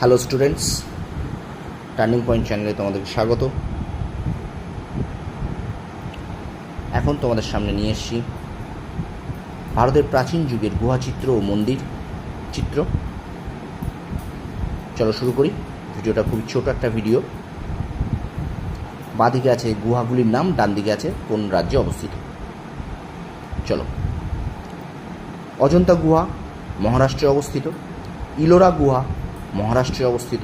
Hello students, turning point চ্যানেলে তোমাদেরকে স্বাগত। এখন তোমাদের সামনে নিয়ে এসেছি ভারতের প্রাচীন যুগের গুহাচিত্র ও মন্দির চিত্র। চলো শুরু করি। ভিডিওটা খুব ছোট একটা ভিডিও। বাঁদিকে আছে গুহাগুলির নাম, ডান দিকে আছে কোন রাজ্যে অবস্থিত। চলো, অজন্তা গুহা মহারাষ্ট্রে অবস্থিত, ইলোরা গুহা মহারাষ্ট্রে অবস্থিত।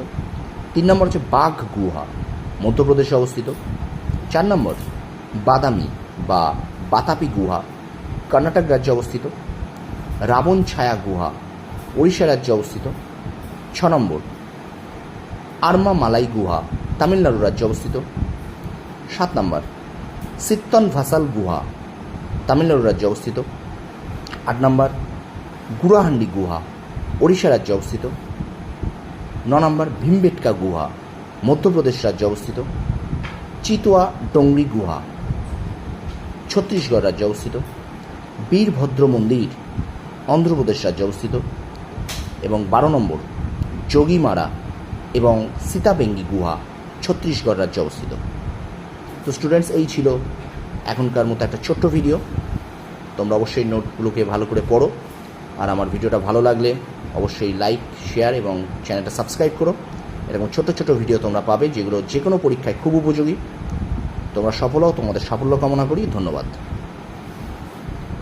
3 নম্বর হচ্ছে বাঘ গুহা মধ্যপ্রদেশে অবস্থিত। 4 নম্বর বাদামি বা বাতাপি গুহা কর্ণাটক রাজ্যে অবস্থিত। রাবণ ছায়া গুহা ওড়িশা রাজ্যে অবস্থিত। 6 নম্বর আর্মা মালাই গুহা তামিলনাড়ু রাজ্যে অবস্থিত। 7 নম্বর সিত্তন ভাসাল গুহা তামিলনাড়ু রাজ্যে অবস্থিত। 8 নম্বর গুরাহান্ডি গুহা ওড়িশা রাজ্যে অবস্থিত। 9 নম্বর ভীমবেটকা গুহা মধ্যপ্রদেশ রাজ্যে অবস্থিত। চিতোয়া ডোংরি গুহা ছত্তিশগড় রাজ্যে অবস্থিত। বীরভদ্র মন্দির অন্ধ্রপ্রদেশ রাজ্যে অবস্থিত। এবং 12 নম্বর যোগীমারা এবং সীতাবেঙ্গি গুহা ছত্তিশগড় রাজ্যে অবস্থিত। তো স্টুডেন্টস, এই ছিল এখনকার মতো একটা ছোট্ট ভিডিও। তোমরা অবশ্যই নোটগুলোকে ভালো করে পড়ো, আর আমার ভিডিওটা ভালো লাগলে অবশ্যই লাইক, শেয়ার এবং চ্যানেলটা সাবস্ক্রাইব করো। এরকম ছোট ছোট ভিডিও তোমরা পাবে যেগুলো যে কোনো পরীক্ষায় খুব উপযোগী। তোমরা সফল হও, তোমাদের সাফল্য কামনা করি। ধন্যবাদ।